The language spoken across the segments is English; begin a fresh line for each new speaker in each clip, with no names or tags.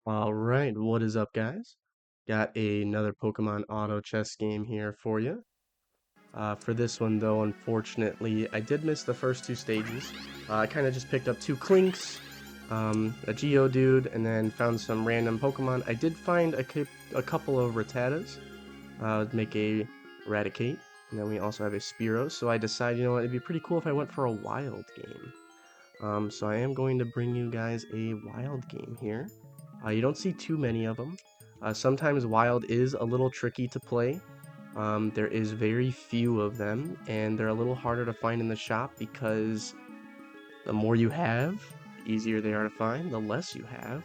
All right, what is up, guys? Got another Pokemon Auto Chess game here for you. For this one, though, unfortunately, I did miss the first two stages. I kind of just picked up two Clinks, a Geodude, and then found some random Pokemon. I did find a couple of Rattatas, make a Eradicate, and then we also have a Spearow. So I decided, you know what, it'd be pretty cool if I went for a wild game. So I am going to bring you guys a wild game here. You don't see too many of them. Sometimes wild is a little tricky to play. There is very few of them, and they're a little harder to find in the shop because the more you have, the easier they are to find. The less you have,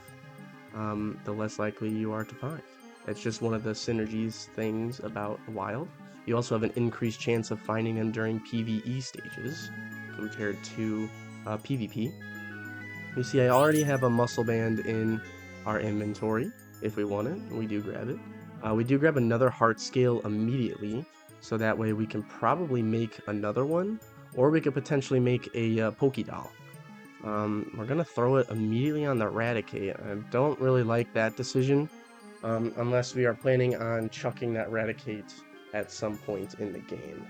the less likely you are to find. It's just one of the synergies things about wild. You also have an increased chance of finding them during PvE stages compared to PvP. You see, I already have a muscle band in our inventory. If we want it, we do grab it. We do grab another heart scale immediately, so that way we can probably make another one, or we could potentially make a Pokédoll. We're gonna throw it immediately on the Raticate. I don't really like that decision, unless we are planning on chucking that Raticate at some point in the game.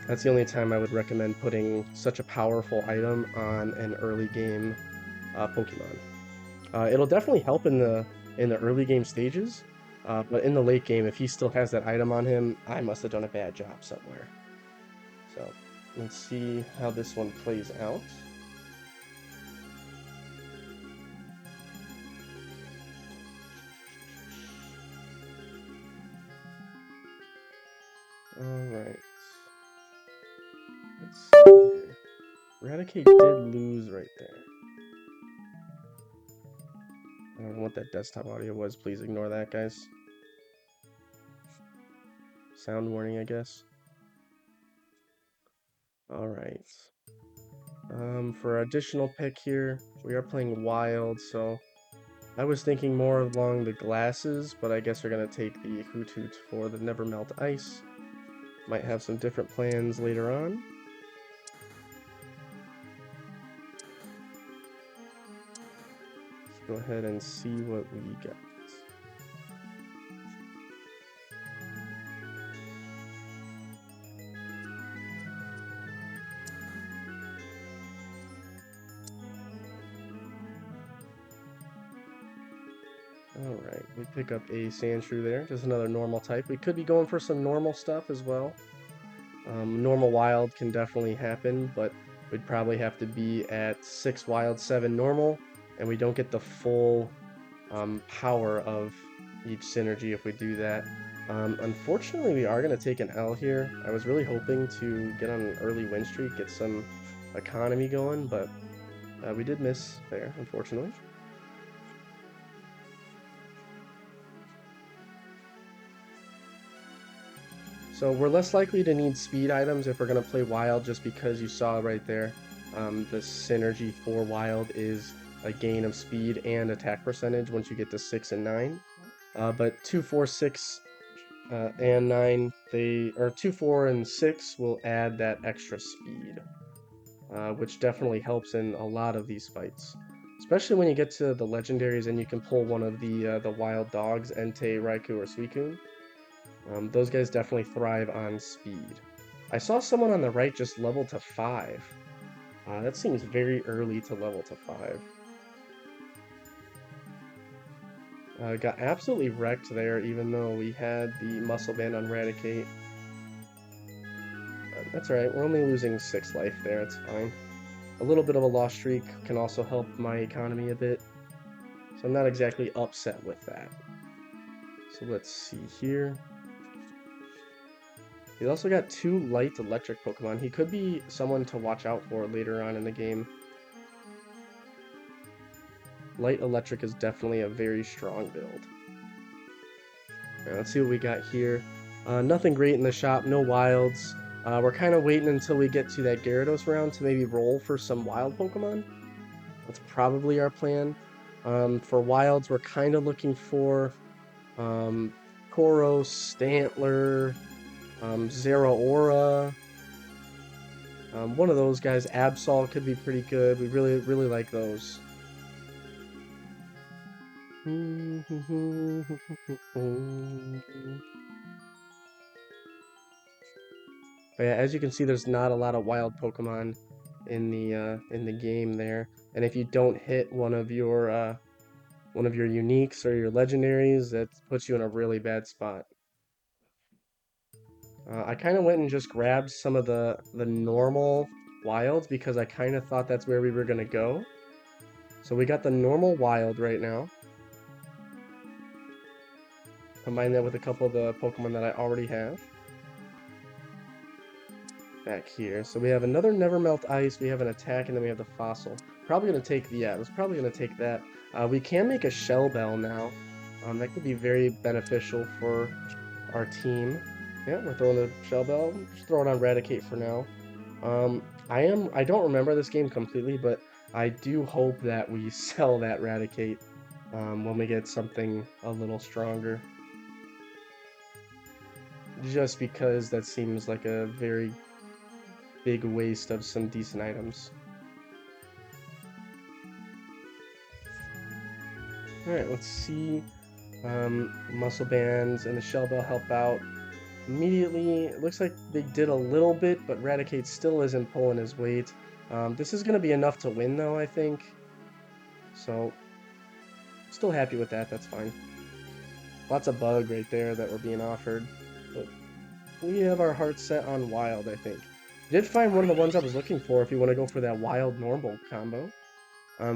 That's the only time I would recommend putting such a powerful item on an early game Pokemon. It'll definitely help in the early game stages, but in the late game, if he still has that item on him, I must have done a bad job somewhere. So let's see how this one plays out. All right. Let's see here. Eradicate did lose right there. I don't know what that desktop audio was. Please ignore that, guys. Sound warning, I guess. All right. For additional pick here, we are playing wild, so I was thinking more along the glasses, but I guess we're going to take the Hoothoot for the Never Melt Ice. Might have some different plans later on. Let's go ahead and see what we got. Alright, we pick up a Sandshrew there, just another normal type. We could be going for some normal stuff as well. Normal wild can definitely happen, but we'd probably have to be at 6 wild, 7 normal, and we don't get the full power of each synergy if we do that. Unfortunately, we are going to take an L here. I was really hoping to get on an early win streak, get some economy going, but we did miss there, unfortunately. So we're less likely to need speed items if we're going to play wild, just because you saw right there, the synergy for wild is a gain of speed and attack percentage once you get to 6 and 9. But 2, 4, 6 and 9, 2, 4, and 6 will add that extra speed, which definitely helps in a lot of these fights. Especially when you get to the legendaries and you can pull one of the wild dogs, Entei, Raikou, or Suicune. Those guys definitely thrive on speed. I saw someone on the right just level to 5. That seems very early to level to 5. Got absolutely wrecked there, even though we had the muscle band on Raticate. That's alright, we're only losing 6 life there, it's fine. A little bit of a lost streak can also help my economy a bit, so I'm not exactly upset with that. So let's see here. He's also got 2 light electric Pokemon. He could be someone to watch out for later on in the game. Light electric is definitely a very strong build. Right, let's see what we got here. Nothing great in the shop, no wilds. We're kind of waiting until we get to that Gyarados round to maybe roll for some wild Pokemon. That's probably our plan. For wilds, we're kind of looking for Koros, Stantler, Zeraora. One of those guys, Absol, could be pretty good. We really like those. But yeah, as you can see, there's not a lot of wild Pokemon in the game there. And if you don't hit one of your uniques or your legendaries, that puts you in a really bad spot. I kind of went and just grabbed some of the normal wilds because I kind of thought that's where we were gonna go. So we got the normal wild right now. Combine that with a couple of the Pokemon that I already have. Back here. So we have another Never Melt Ice, we have an attack, and then we have the Fossil. Probably going to take, yeah, I was probably going to take that. We can make a Shell Bell now. That could be very beneficial for our team. Yeah, we're throwing the Shell Bell. Just throw it on Raticate for now. I don't remember this game completely, but I do hope that we sell that Raticate when we get something a little stronger. Just because that seems like a very big waste of some decent items. Alright, let's see. Muscle bands and the shell bell help out immediately. It looks like they did a little bit, but Raticate still isn't pulling his weight. This is going to be enough to win, though, I think. So, still happy with that. That's fine. Lots of bug right there that we're being offered. But we have our heart set on wild, I think. Did find one of the ones I was looking for if you want to go for that wild normal combo.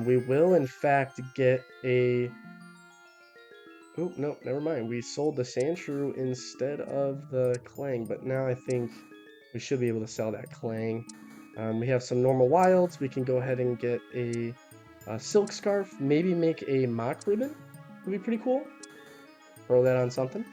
We will, in fact, get a... Oh, no, never mind. We sold the Sandshrew instead of the Clang, but now I think we should be able to sell that Clang. We have some normal wilds. We can go ahead and get a Silk Scarf, maybe make a Mock Ribbon. Would be pretty cool. Throw that on something.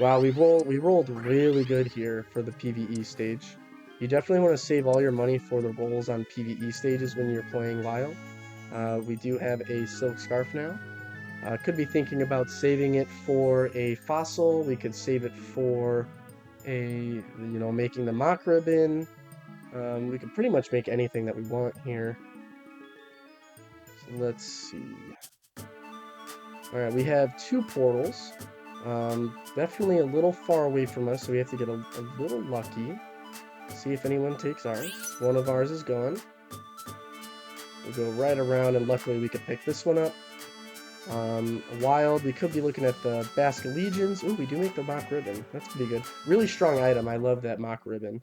Wow, we rolled really good here for the PvE stage. You definitely want to save all your money for the rolls on PvE stages when you're playing Wild. We do have a Silk Scarf now. Could be thinking about saving it for a fossil. We could save it for making the mock ribbon. We could pretty much make anything that we want here. So let's see. All right, we have two portals. Definitely a little far away from us, so we have to get a little lucky. See if anyone takes ours. One of ours is gone. We go right around, and luckily we could pick this one up. Wild, we could be looking at the Basket Legions. Ooh, we do make the Mock Ribbon. That's pretty good. Really strong item. I love that Mock Ribbon.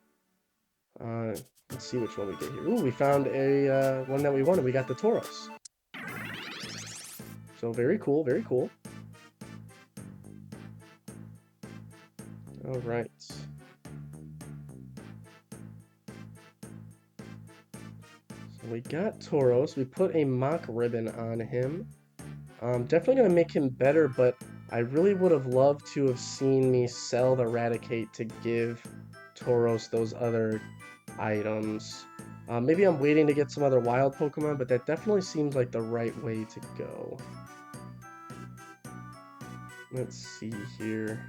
Let's see which one we get here. Ooh, we found a one that we wanted. We got the Tauros. So very cool, very cool. All right. So we got Tauros. We put a Mock Ribbon on him. Definitely going to make him better, but I really would have loved to have seen me sell the Raticate to give Tauros those other items. Maybe I'm waiting to get some other wild Pokemon, but that definitely seems like the right way to go. Let's see here.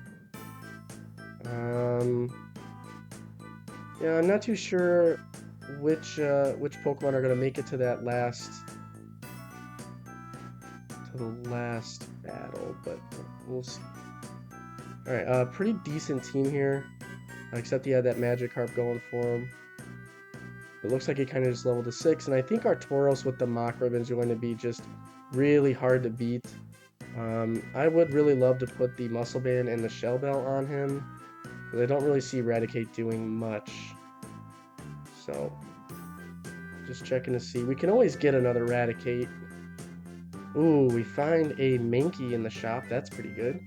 Yeah, I'm not too sure which Pokemon are going to make it to that last battle, but we'll see. All right, pretty decent team here, except he had that Magikarp going for him. It looks like he kind of just leveled to 6, and I think our Tauros with the Mock Ribbon is going to be just really hard to beat. I would really love to put the Muscle Band and the Shell Bell on him, but I don't really see Eradicate doing much. So, just checking to see. We can always get another Eradicate. Ooh, we find a Mankey in the shop. That's pretty good.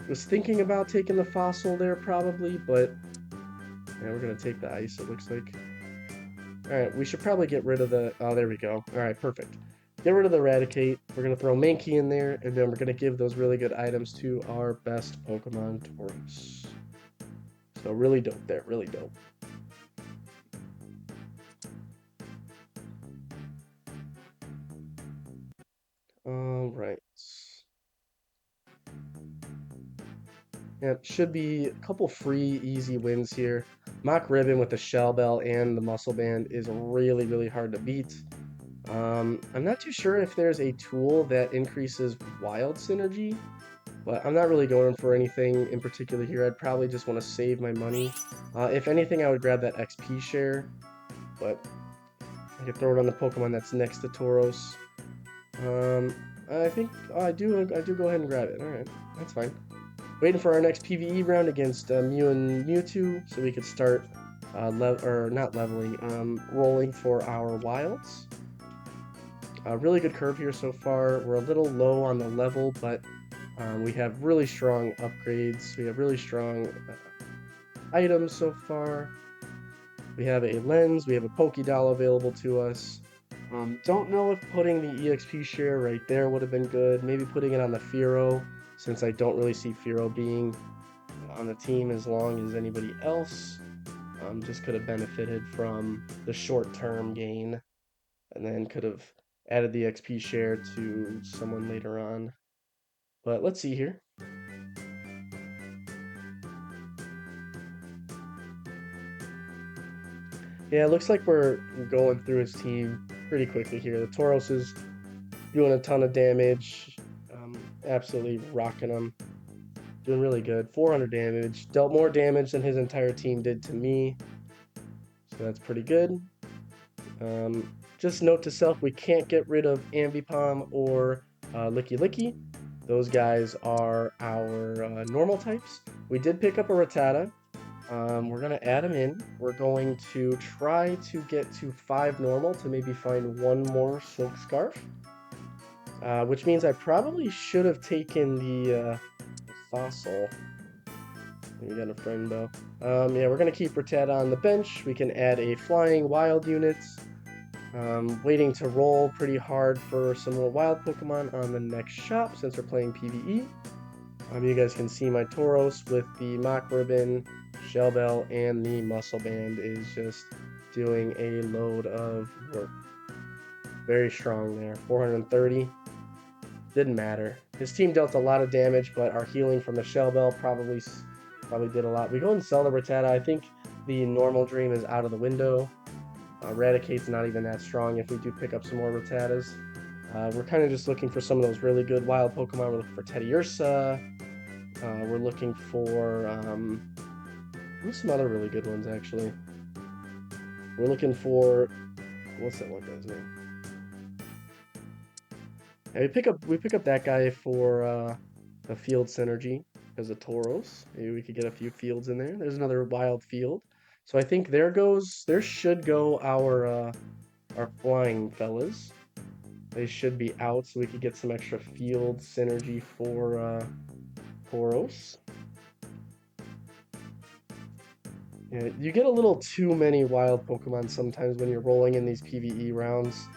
Was thinking about taking the Fossil there probably, but yeah, we're gonna take the Ice, it looks like. Alright, we should probably get rid of the... Oh, there we go. Alright, perfect. Get rid of the Eradicate. We're going to throw Mankey in there, and then we're going to give those really good items to our best Pokemon Tauros. So really dope there, really dope. Alright. Yeah, should be a couple free, easy wins here. Mock Ribbon with the Shell Bell and the Muscle Band is really, really hard to beat. I'm not too sure if there's a tool that increases wild synergy, but I'm not really going for anything in particular here. I'd probably just want to save my money. If anything, I would grab that XP share, but I could throw it on the Pokemon that's next to Tauros. I think I do go ahead and grab it. All right, that's fine. Waiting for our next PvE round against Mew and Mewtwo, so we could start not leveling, rolling for our wilds. Really good curve here so far. We're a little low on the level, but we have really strong upgrades. We have really strong items so far. We have a lens. We have a Pokédoll available to us. Don't know if putting the EXP share right there would have been good. Maybe putting it on the Fearow, since I don't really see Fearow being on the team as long as anybody else. Just could have benefited from the short-term gain, and then could have added the XP share to someone later on. But let's see here. Yeah, it looks like we're going through his team pretty quickly here. The Tauros is doing a ton of damage, absolutely rocking him. Doing really good. 400 damage. Dealt more damage than his entire team did to me. So that's pretty good. Just note to self, we can't get rid of Ambipom or Licky Licky. Those guys are our normal types. We did pick up a Rattata. We're going to add him in. We're going to try to get to 5 normal to maybe find one more Silk Scarf. Which means I probably should have taken the Fossil. We got a Friendbow. Yeah, we're going to keep Rattata on the bench. We can add a Flying Wild unit. Waiting to roll pretty hard for some more wild Pokemon on the next shop since we're playing PvE. You guys can see my Tauros with the Mock Ribbon, Shell Bell, and the Muscle Band is just doing a load of work. Very strong there. 430. Didn't matter. His team dealt a lot of damage, but our healing from the Shell Bell probably did a lot. We go and sell the Rattata. I think the normal dream is out of the window. Raticate's not even that strong if we do pick up some more Rattatas. We're kind of just looking for some of those really good wild Pokemon. We're looking for Teddiursa. We're looking for some other really good ones, actually. We're looking for... What's that one guy's name? Yeah, we pick up that guy for a field synergy as a Tauros. Maybe we could get a few fields in there. There's another wild field. So I think there should go our flying fellas. They should be out, so we could get some extra field synergy for Tauros. Yeah, you get a little too many wild Pokemon sometimes when you're rolling in these PvE rounds.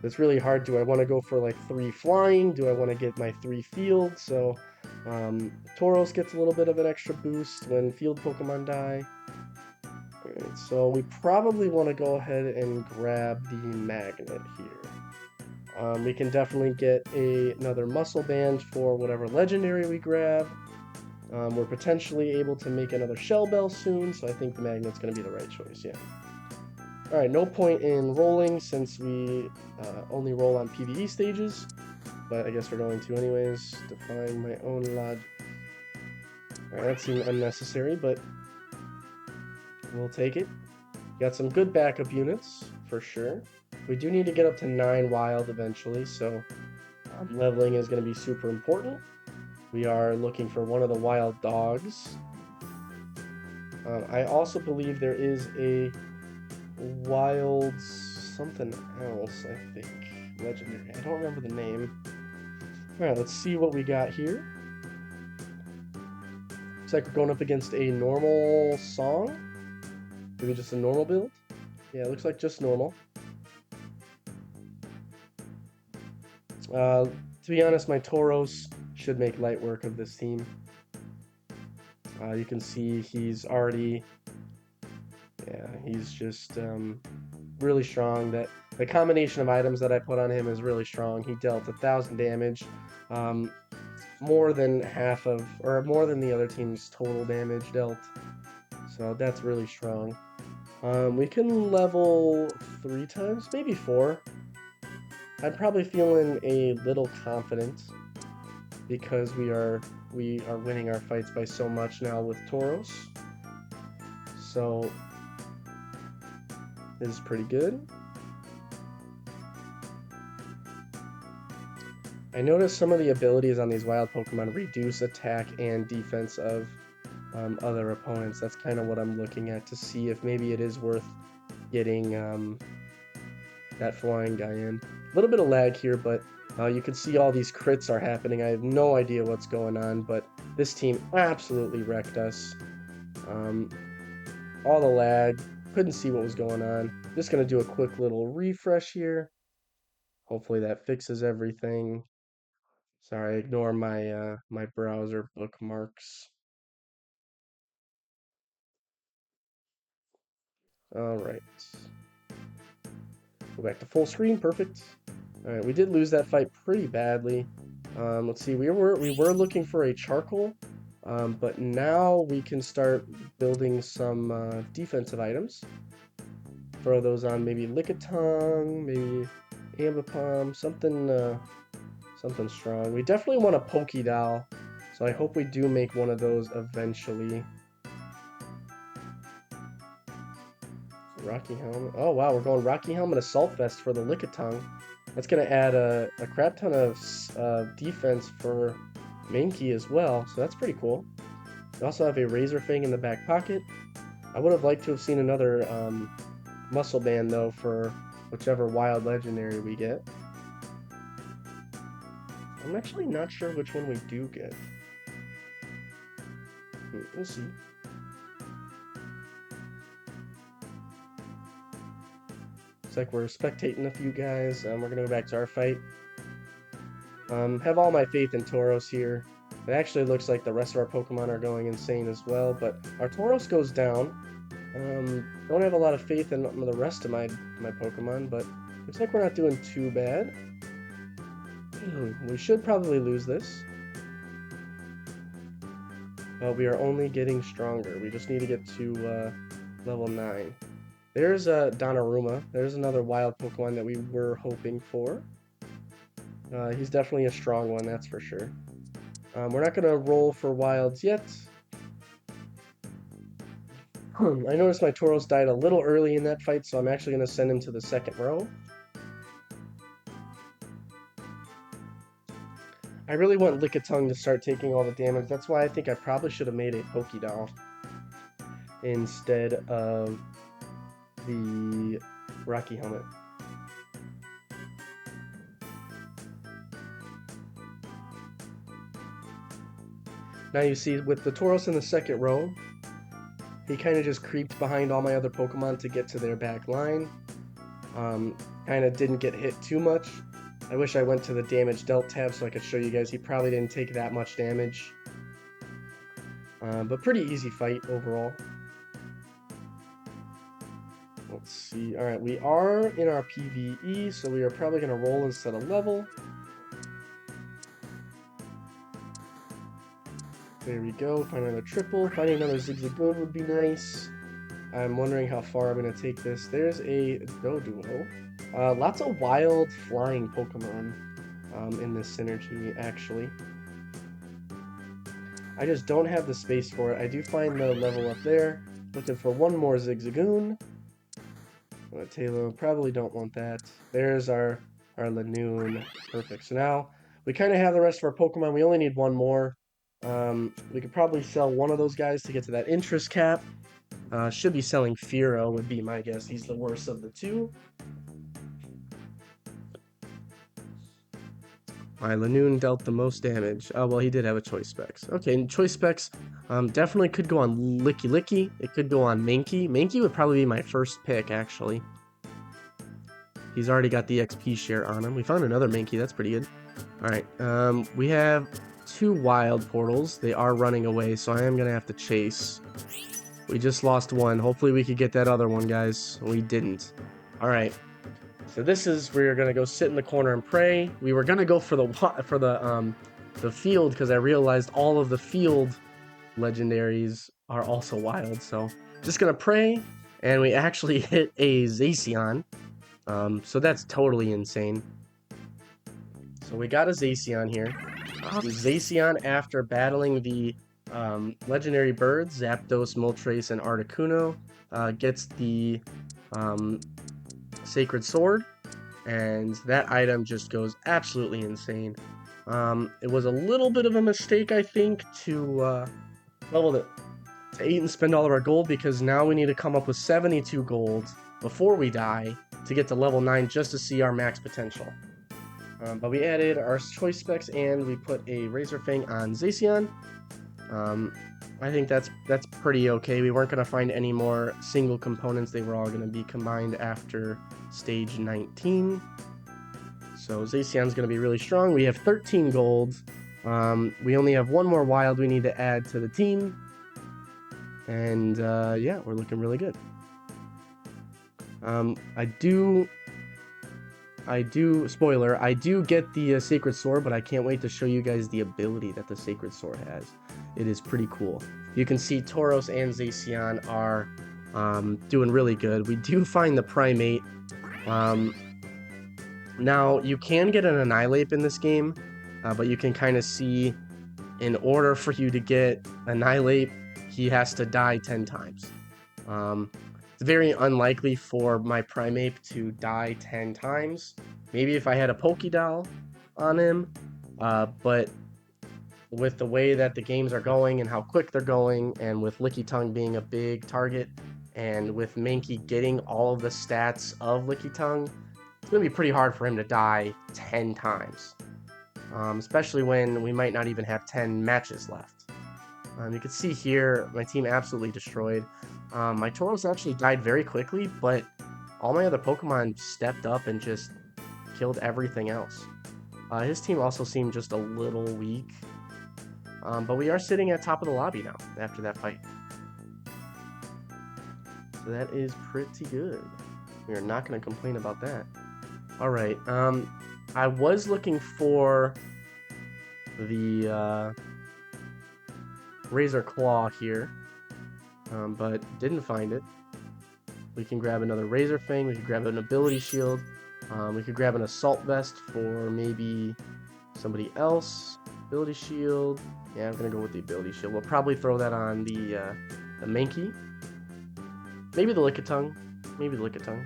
It's really hard. Do I want to go for like 3 flying? Do I want to get my 3 field? So Tauros gets a little bit of an extra boost when field Pokemon die. Alright, so we probably want to go ahead and grab the magnet here. We can definitely get another muscle band for whatever legendary we grab. We're potentially able to make another Shell Bell soon, so I think the magnet's going to be the right choice, yeah. Alright, no point in rolling since we only roll on PvE stages, but I guess we're going to anyways, define my own logic. Alright, that seemed unnecessary, but we'll take it. Got some good backup units, for sure. We do need to get up to 9 wild eventually, so leveling is going to be super important. We are looking for one of the wild dogs. I also believe there is a wild something else, I think. Legendary. I don't remember the name. Alright, let's see what we got here. Looks like we're going up against a normal song. Maybe just a normal build? Yeah, it looks like just normal. To be honest, my Tauros should make light work of this team. You can see he's already... Yeah, he's just really strong. The combination of items that I put on him is really strong. He dealt 1,000 damage, more than half of, or more than the other team's total damage dealt. So that's really strong. We can level 3 times, maybe 4. I'm probably feeling a little confident because we are winning our fights by so much now with Tauros. So this is pretty good. I noticed some of the abilities on these wild Pokemon reduce attack and defense of other opponents. That's kind of what I'm looking at to see if maybe it is worth getting that flying guy in. A little bit of lag here, but you can see all these crits are happening. I have no idea what's going on, but this team absolutely wrecked us. All the lag, couldn't see what was going on. Just going to do a quick little refresh here. Hopefully that fixes everything. Sorry, ignore my my browser bookmarks. All right. Go back to full screen. Perfect. All right, we did lose that fight pretty badly. Let's see. We were looking for a charcoal, but now we can start building some defensive items. Throw those on maybe Lickitung, maybe Ambipom, something strong. We definitely want a Pokédoll, so I hope we do make one of those eventually. Rocky Helmet. Oh wow, we're going Rocky Helmet Assault Vest for the Lickitung. That's going to add a crap ton of defense for Mankey as well, so that's pretty cool. We also have a Razor Fang in the back pocket. I would have liked to have seen another Muscle Band, though, for whichever Wild Legendary we get. I'm actually not sure which one we do get. We'll see. Looks like we're spectating a few guys. We're going to go back to our fight. Have all my faith in Tauros here. It actually looks like the rest of our Pokemon are going insane as well, but our Tauros goes down. Don't have a lot of faith in the rest of my Pokemon, but looks like we're not doing too bad. We should probably lose this. But we are only getting stronger. We just need to get to level 9. There's Donnarumma. There's another wild Pokemon that we were hoping for. He's definitely a strong one, that's for sure. We're not going to roll for wilds yet. I noticed my Tauros died a little early in that fight, so I'm actually going to send him to the second row. I really want Lickitung to start taking all the damage. That's why I think I probably should have made a Pokédoll instead of the Rocky Helmet. Now you see, with the Tauros in the second row, he kind of just creeped behind all my other Pokemon to get to their back line. Kind of didn't get hit too much. I wish I went to the damage dealt tab so I could show you guys. He probably didn't take that much damage. But pretty easy fight overall. Let's see. Alright, we are in our PvE, so we are probably going to roll instead of level. There we go. Find another triple. Finding another Zigzagoon would be nice. I'm wondering how far I'm going to take this. There's a Doduo. Lots of wild flying Pokemon in this synergy, actually. I just don't have the space for it. I do find the level up there. Looking for one more Zigzagoon. Taylor, probably don't want that. There's our Lanoon. Perfect. So now we kind of have the rest of our Pokemon. We only need one more. We could probably sell one of those guys to get to that interest cap. Should be selling Fearow would be my guess. He's the worst of the two. My Lanoon dealt the most damage. Oh, well, he did have a Choice Specs. Okay, and Choice Specs definitely could go on Licky Licky. It could go on Mankey. Mankey would probably be my first pick, actually. He's already got the XP share on him. We found another Mankey. That's pretty good. All right, we have 2 wild portals. They are running away, so I am going to have to chase. We just lost one. Hopefully we could get that other one, guys. We didn't. All right. So this is where you're gonna go sit in the corner and pray. We were gonna go for the field because I realized all of the field legendaries are also wild. So just gonna pray, and we actually hit a Zacian. So that's totally insane. So we got a Zacian here. Zacian, after battling the legendary birds, Zapdos, Moltres, and Articuno, gets the Sacred Sword, and that item just goes absolutely insane. It was a little bit of a mistake, I think, to level it to 8 and spend all of our gold, because now we need to come up with 72 gold before we die to get to level 9 just to see our max potential. But we added our choice specs and we put a Razor Fang on Zacian. I think that's pretty okay. We weren't going to find any more single components. They were all going to be combined after stage 19. So Zacian's going to be really strong. We have 13 gold. We only have one more wild we need to add to the team. And yeah, we're looking really good. Spoiler, I do get the Sacred Sword, but I can't wait to show you guys the ability that the Sacred Sword has. It is pretty cool. You can see Tauros and Zacian are doing really good. We do find the Primate. Now, you can get an Annihilate in this game, but you can kind of see, in order for you to get Annihilate, he has to die 10 times. It's very unlikely for my Primate to die 10 times. Maybe if I had a Pokédoll on him, but with the way that the games are going and how quick they're going, and with Lickitung being a big target, and with Mankey getting all of the stats of Lickitung, it's going to be pretty hard for him to die 10 times. Especially when we might not even have 10 matches left. You can see here, my team absolutely destroyed. My Tauros actually died very quickly, but all my other Pokemon stepped up and just killed everything else. His team also seemed just a little weak. But we are sitting at top of the lobby now, after that fight. So that is pretty good. We are not going to complain about that. Alright, I was looking for the Razor Claw here, but didn't find it. We can grab another Razor Fang, we could grab an Ability Shield, we could grab an Assault Vest for maybe somebody else. Ability Shield, yeah, I'm gonna go with the Ability Shield. We'll probably throw that on the Mankey. Maybe the Lickitung. Maybe the Lickitung.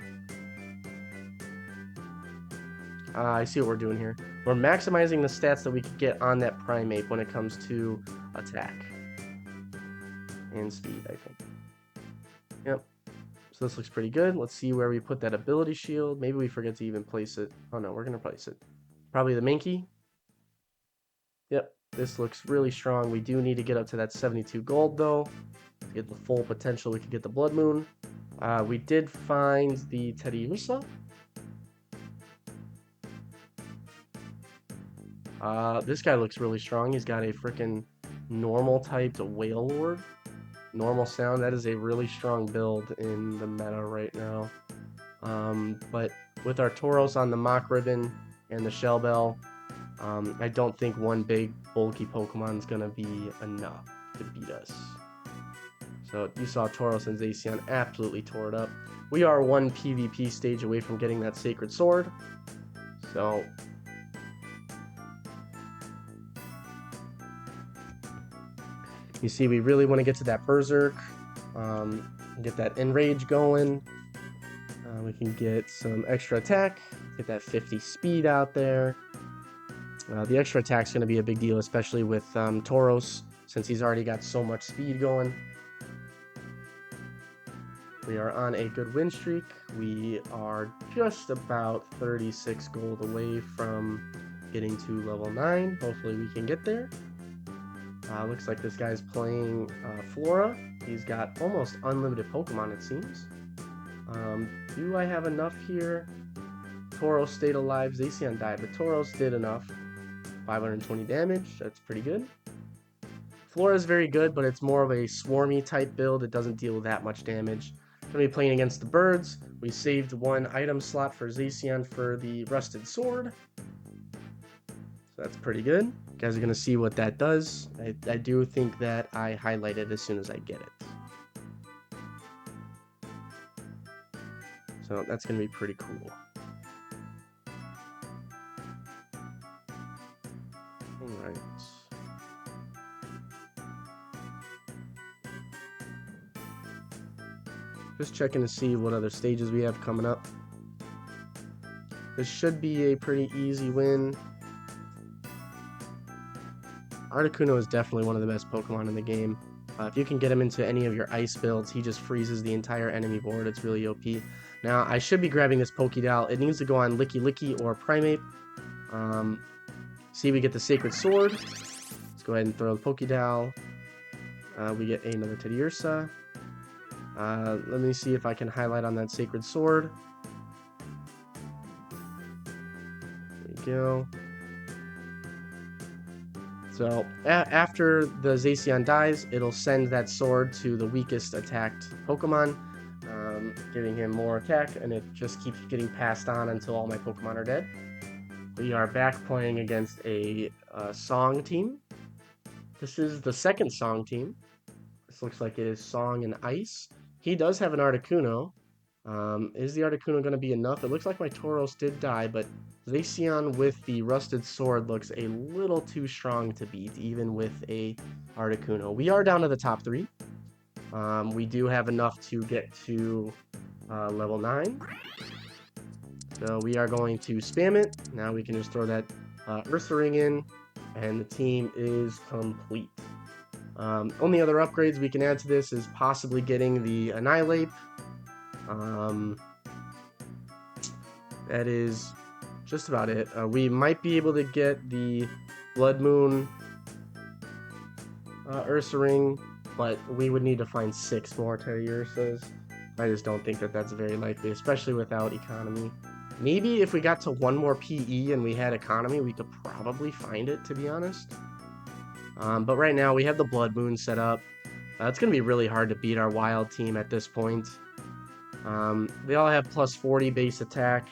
I see what we're doing here. We're maximizing the stats that we could get on that Primate when it comes to attack and speed, I think. Yep. So this looks pretty good. Let's see where we put that Ability Shield. Maybe we forget to even place it. Oh no, we're going to place it. Probably the Mankey. Yep. This looks really strong. We do need to get up to that 72 gold, though. To get the full potential, we could get the Blood Moon. We did find the Teddiursa. This guy looks really strong. He's got a freaking normal typed Whale Lord. Normal sound. That is a really strong build in the meta right now. But with our Tauros on the Mach Ribbon and the Shell Bell, I don't think one big bulky Pokemon is going to be enough to beat us. So you saw Tauros and Zacian absolutely tore it up. We are one PvP stage away from getting that Sacred Sword. So you see, we really want to get to that Berserk, get that Enrage going. We can get some extra attack, get that 50 speed out there. The extra attack is going to be a big deal, especially with Tauros, since he's already got so much speed going. We are on a good win streak. We are just about 36 gold away from getting to level 9. Hopefully we can get there. Looks like this guy's playing Flora. He's got almost unlimited Pokemon, it seems. Do I have enough here? Tauros stayed alive. Zacian died, but Tauros did enough. 520 damage. That's pretty good. Flora is very good, but it's more of a swarmy type build. It doesn't deal that much damage. Going to be playing against the birds. We saved one item slot for Zacian for the Rusted Sword. So that's pretty good. You guys are going to see what that does. I do think that I highlight it as soon as I get it. So that's going to be pretty cool. Alright. Just checking to see what other stages we have coming up. This should be a pretty easy win. Articuno is definitely one of the best Pokemon in the game. If you can get him into any of your ice builds, he just freezes the entire enemy board. It's really OP. Now, I should be grabbing this Pokédoll. It needs to go on Licky Licky or Primeape. See, we get the Sacred Sword. Let's go ahead and throw the Pokédoll. We get another Teddiursa. Let me see if I can highlight on that Sacred Sword. There we go. So, after the Zacian dies, it'll send that sword to the weakest attacked Pokemon, giving him more attack, and it just keeps getting passed on until all my Pokemon are dead. We are back playing against a Song team. This is the second Song team. This looks like it is Song and Ice. He does have an Articuno. Is the Articuno going to be enough? It looks like my Tauros did die, but Zacian with the Rusted Sword looks a little too strong to beat, even with a Articuno. We are down to the top 3. We do have enough to get to level 9. So we are going to spam it. Now we can just throw that Ursaring in, and the team is complete. Only other upgrades we can add to this is possibly getting the Annihilate. That is just about it. We might be able to get the Blood Moon Ursaring, but we would need to find 6 more Teddiursas. I just don't think that that's very likely, especially without economy. Maybe if we got to 1 more PE and we had economy, we could probably find it, to be honest. But right now, we have the Blood Moon set up. It's going to be really hard to beat our wild team at this point. They all have plus 40 base attack,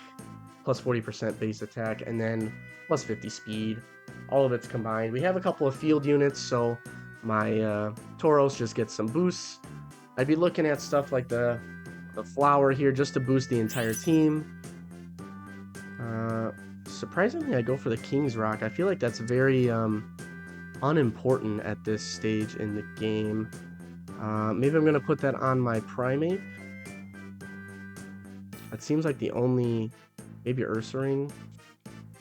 plus 40% base attack, and then plus 50 speed. All of it's combined. We have a couple of field units, so my Tauros just gets some boosts. I'd be looking at stuff like the flower here just to boost the entire team. Surprisingly, I go for the King's Rock. I feel like that's very unimportant at this stage in the game. Maybe I'm going to put that on my Primeape. It seems like the only... Maybe Ursaring?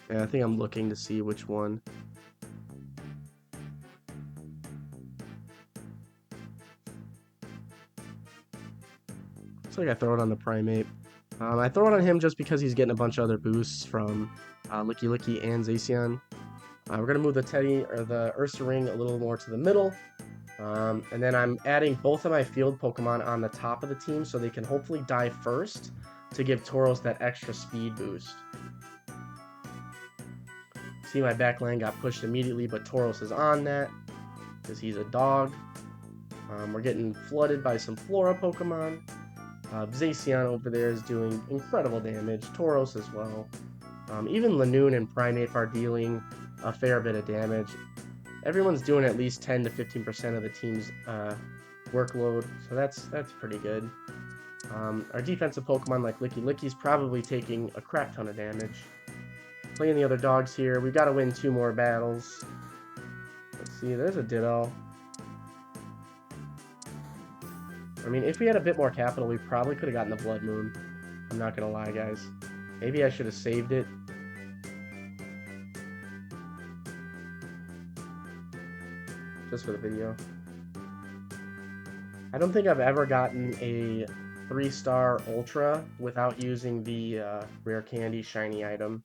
Yeah, I think I'm looking to see which one. Looks like I throw it on the Primeape. I throw it on him just because he's getting a bunch of other boosts from Licky Licky and Zacian. We're going to move the the Ursaring a little more to the middle. And then I'm adding both of my field Pokemon on the top of the team so they can hopefully die first to give Tauros that extra speed boost. See, my backline got pushed immediately, but Tauros is on that because he's a dog. We're getting flooded by some Flora Pokemon. Zacian over there is doing incredible damage. Tauros as well. Even Lanoon and Primeape are dealing a fair bit of damage. Everyone's doing at least 10 to 15% of the team's workload, so that's pretty good. Our defensive Pokemon like Licky Licky's probably taking a crap ton of damage. Playing the other dogs here. We've got to win 2 more battles. Let's see, there's a Ditto. I mean, if we had a bit more capital, we probably could have gotten the Blood Moon. I'm not going to lie, guys. Maybe I should have saved it. Just for the video. I don't think I've ever gotten a 3-star Ultra without using the Rare Candy Shiny item.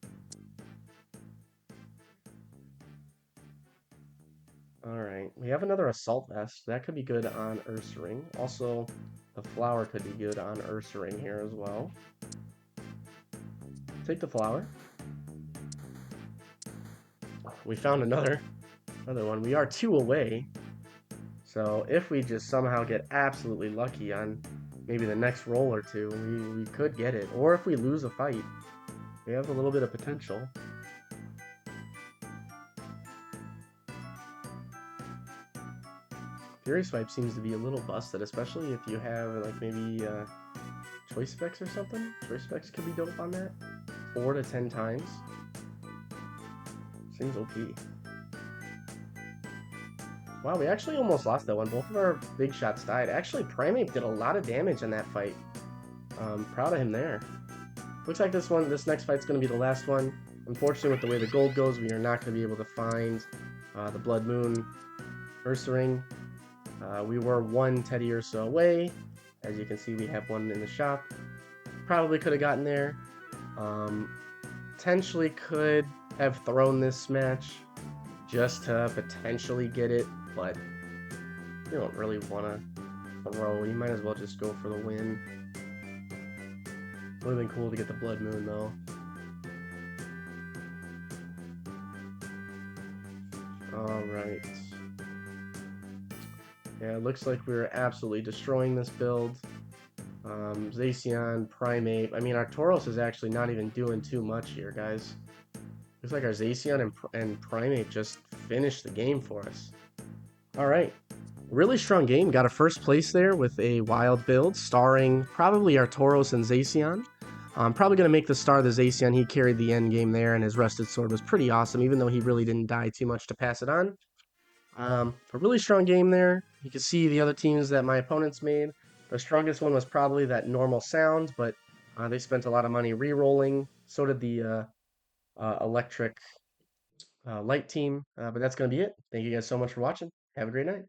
Alright, we have another Assault Vest. That could be good on Ursaring. Also, the flower could be good on Ursaring here as well. Take the flower. We found another one. We are 2 away. So if we just somehow get absolutely lucky on maybe the next roll or 2, we could get it. Or if we lose a fight, we have a little bit of potential. Furious Vibe seems to be a little busted, especially if you have like maybe choice specs or something. Choice specs could be dope on that. 4 to 10 times. Seems OP. Wow, we actually almost lost that one. Both of our big shots died. Actually, Primate did a lot of damage in that fight. Proud of him there. Looks like this next fight's going to be the last one. Unfortunately, with the way the gold goes, we are not going to be able to find the Blood Moon Ursa Ring. We were one Teddy Ursa away. As you can see, we have one in the shop. Probably could have gotten there. Potentially could have thrown this match just to potentially get it, but you don't really want to throw. You might as well just go for the win. Would have been cool to get the Blood Moon, though. Alright. Yeah, it looks like we're absolutely destroying this build. Zacian, Primate. I mean, our Tauros is actually not even doing too much here, guys. Looks like our Zacian and Primate just finished the game for us. Alright. Really strong game. Got a first place there with a wild build, starring probably our Tauros and Zacian. I'm probably going to make the star the Zacian. He carried the end game there, and his Rusted Sword was pretty awesome, even though he really didn't die too much to pass it on. A really strong game there. You can see the other teams that my opponents made. The strongest one was probably that normal sound, but they spent a lot of money re-rolling. So did the electric light team. But that's going to be it. Thank you guys so much for watching. Have a great night.